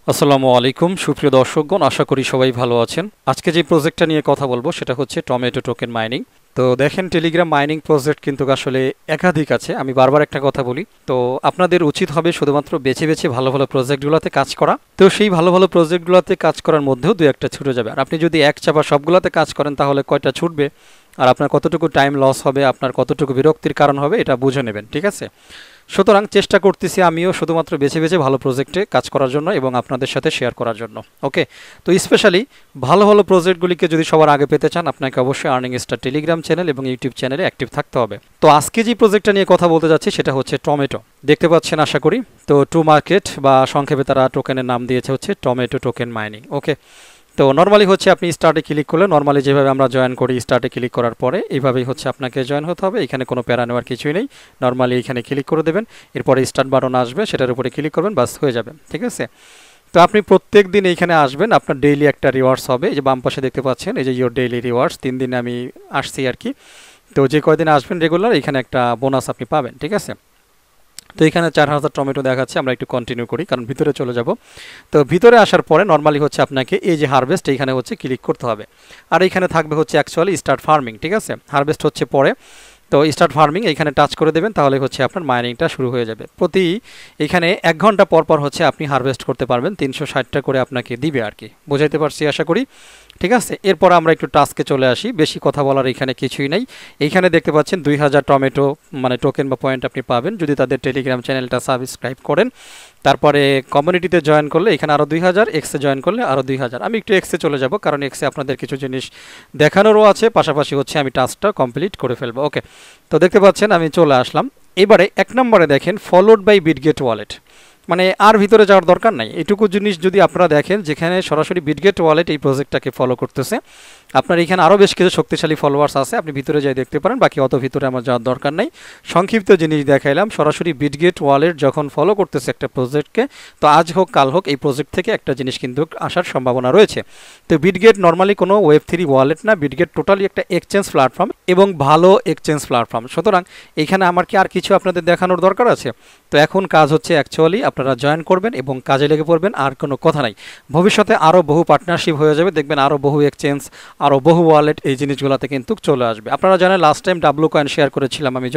আসসালামু আলাইকুম সুপ্রিয় দর্শকগণ, আশা করি সবাই ভালো আছেন। আজকে যে প্রজেক্টটা নিয়ে কথা বলবো সেটা হচ্ছে টমেটো টোকেন মাইনিং। তো দেখেন, টেলিগ্রাম মাইনিং প্রজেক্ট কিন্তু আসলে একাধিক আছে। আমি বারবার একটা কথা বলি, তো আপনাদের উচিত হবে শুধুমাত্র বেছে বেছে ভালো ভালো প্রজেক্টগুলোতে কাজ করা। তো সেই ভালো ভালো প্রজেক্টগুলোতে কাজ করার মধ্যেও দু একটা ছুটে যাবে। আর আপনি যদি এক চাপা সবগুলোতে কাজ করেন তাহলে কয়টা ছুটবে আর আপনার কতটুকু টাইম লস হবে, আপনার কতটুকু বিরক্তির কারণ হবে, এটা বুঝে নেবেন, ঠিক আছে? সুতরাং চেষ্টা করতেছি আমিও শুধুমাত্র বেছে বেছে ভালো প্রজেক্টে কাজ করার জন্য এবং আপনাদের সাথে শেয়ার করার জন্য। ওকে, তো স্পেশালি ভালো ভালো প্রজেক্টগুলিকে যদি সবার আগে পেতে চান, আপনাকে অবশ্যই আর্নিং স্টার টেলিগ্রাম চ্যানেল এবং ইউটিউব চ্যানেলে অ্যাক্টিভ থাকতে হবে। তো আজকে যে প্রজেক্টটা নিয়ে কথা বলতে যাচ্ছি সেটা হচ্ছে টমেটো। দেখতে পাচ্ছেন আশা করি। তো টু মার্কেট বা সংক্ষেপে তারা টোকেনের নাম দিয়েছে হচ্ছে টমেটো টোকেন মাইনিং। ওকে, তো নর্মালি হচ্ছে আপনি স্টার্টে ক্লিক করলে, নর্মালি যেভাবে আমরা জয়েন করি স্টার্টে ক্লিক করার পরে এইভাবেই হচ্ছে আপনাকে জয়েন হতে হবে। এখানে কোনো প্যারা নেওয়ার কিছুই নেই। নর্মালি এখানে ক্লিক করে দেবেন, এরপরে স্টার্ট বাটন আসবে, সেটার উপরে ক্লিক করবেন, বাস হয়ে যাবে, ঠিক আছে? তো আপনি প্রত্যেক দিন এইখানে আসবেন, আপনার ডেইলি একটা রিওয়ার্ডস হবে। এই যে বাম পাশে দেখতে পাচ্ছেন, এই যে ইয়োর ডেইলি রিওয়ার্ডস, 3 দিনে আমি আসছি আর কি। তো যে কয়দিন আসবেন রেগুলার, এখানে একটা বোনাস আপনি পাবেন, ঠিক আছে? তো এখানে 4000 টমেটো দেখাচ্ছে। আমরা একটু কন্টিনিউ করি কারণ ভিতরে চলে যাব। তো ভিতরে আসার পরে নর্মালি হচ্ছে আপনাকে এই যে হারভেস্ট, এইখানে হচ্ছে ক্লিক করতে হবে। আর এইখানে থাকবে হচ্ছে অ্যাকচুয়ালি স্টার্ট ফার্মিং, ঠিক আছে? হারভেস্ট হচ্ছে পরে। তো স্টার্ট ফার্মিং এইখানে টাচ করে দেবেন, তাহলে হচ্ছে আপনার মাইনিংটা শুরু হয়ে যাবে। প্রতি এখানে 1 ঘন্টা পর পর হচ্ছে আপনি হারভেস্ট করতে পারবেন, 360টা করে আপনাকে দিবে আর কি। বোঝাইতে পারছি আশা করি, ঠিক আছে? এরপর আমরা একটু টাস্কে চলে আসি। বেশি কথা বলার এখানে কিছুই নেই। এইখানে দেখতে পাচ্ছেন 2000 টমেটো মানে টোকেন বা পয়েন্ট আপনি পাবেন যদি তাদের টেলিগ্রাম চ্যানেলটা সাবস্ক্রাইব করেন। তারপরে কমিউনিটিতে জয়েন করলে এখানে আরও 2000, এক্সে জয়েন করলে আরও 2000। আমি একটু এক্সে চলে যাব কারণ এক্সে আপনাদের কিছু জিনিস দেখানোরও আছে, পাশাপাশি হচ্ছে আমি টাস্কটা কমপ্লিট করে ফেলবো। ওকে, তো দেখতে পাচ্ছেন আমি চলে আসলাম। এবারে 1 নম্বরে দেখেন ফলোড বাই বিটগেট ওয়ালেট, মানে আর ভিতরে যাওয়ার দরকার নাই। এইটুকু জিনিস যদি আপনারা দেখেন, যেখানে সরাসরি বিটগেট ওয়ালেট এই প্রজেক্টটাকে ফলো করতেছে, আপনার এখানে আরও বেশ কিছু শক্তিশালী ফলোয়ার্স আছে, আপনি ভিতরে যাই দেখতে পারেন। বাকি অত ভিতরে আমার যাওয়ার দরকার নাই, সংক্ষিপ্ত জিনিস দেখাইলাম। সরাসরি বিটগেট ওয়ালেট যখন ফলো করতেছে একটা প্রজেক্টকে, তো আজ হোক কাল হোক এই প্রজেক্ট থেকে একটা জিনিস কিন্তু আসার সম্ভাবনা রয়েছে। তো বিটগেট নর্মালি কোনো ওয়েব3 ওয়ালেট না, বিটগেট টোটালি একটা এক্সচেঞ্জ প্ল্যাটফর্ম এবং ভালো এক্সচেঞ্জ প্ল্যাটফর্ম। সুতরাং এখানে আমার কি আর কিছু আপনাদের দেখানোর দরকার আছে? তো এখন কাজ হচ্ছে অ্যাকচুয়ালি আপনারা জয়েন করবেন এবং কাজে লেগে পড়বেন, আর কোনো কথা নাই। ভবিষ্যতে আরও বহু পার্টনারশিপ হয়ে যাবে, দেখবেন আরও বহু এক্সচেঞ্জ, আরও বহু ওয়ালেট এই জিনিসগুলোতে কিন্তু চলে আসবে। আপনারা জানেন last time W coin share করেছিলাম আমি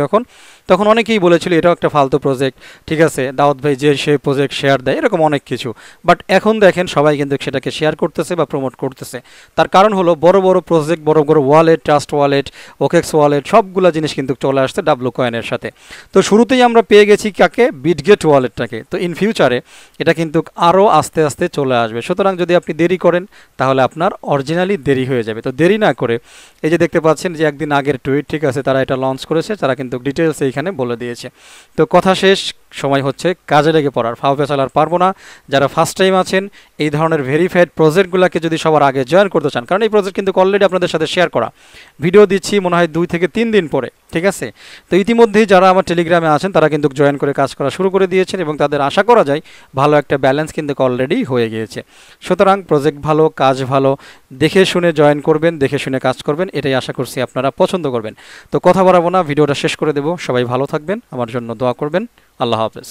তখন অনেকেই বলেছিল এটাও একটা ফালতু প্রজেক্ট, ঠিক আছে? দাউদ ভাই যে সেই প্রজেক্ট শেয়ার দেয়, এরকম অনেক কিছু। বাট এখন দেখেন সবাই কিন্তু সেটাকে শেয়ার করতেছে বা প্রমোট করতেছে। তার কারণ হলো বড় বড় প্রজেক্ট, বড় বড় wallet, trust wallet, OKX wallet, সবগুলো জিনিস কিন্তু চলে আসছে ডাব্লু কয়েনের সাথে। তো শুরুতেই আমরা পেয়ে গেছি কাকে? বিটগেট ওয়ালেটটাকে। তো ইন ফিউচারে এটা কিন্তু আরও আস্তে আস্তে চলে আসবে। সুতরাং যদি আপনি দেরি করেন তাহলে আপনার অরিজিনালি দেরি হয়ে যাবে। তো দেরি না করে, এই যে দেখতে পাচ্ছেন যে একদিন আগের টুইট, ঠিক আছে, তারা এটা লঞ্চ করেছে, তারা কিন্তু ডিটেলস এইখানে বলে দিয়েছে। তো কথা শেষ, সময় হচ্ছে কাজে লেগে পড়ার। ফাও পেছাল আর পারবো না। যারা ফার্স্ট টাইম আছেন, এই ধরনের ভেরিফাইড প্রজেক্টগুলোকে যদি সবার আগে জয়েন করতে চান, কারণ এই প্রজেক্ট কিন্তু অলরেডি আপনাদের সাথে শেয়ার করা, ভিডিও দিচ্ছি মনে হয় 2 থেকে 3 দিন পরে, ঠিক আছে? তো ইতিমধ্যেই যারা আমার টেলিগ্রামে আছেন তারা কিন্তু জয়েন করে কাজ করা শুরু করে দিয়েছেন এবং তাদের আশা করা যায় ভালো একটা ব্যালেন্স কিন্তু অলরেডি হয়ে গিয়েছে। সুতরাং প্রজেক্ট ভালো, কাজ ভালো, দেখে শুনে জয়েন করবেন, দেখে শুনে কাজ করবেন, এটাই আশা করছি আপনারা পছন্দ করবেন। তো কথা বাড়াবো না, ভিডিওটা শেষ করে দেব। সবাই ভালো থাকবেন, আমার জন্য দোয়া করবেন। আল্লাহ হাফেজ।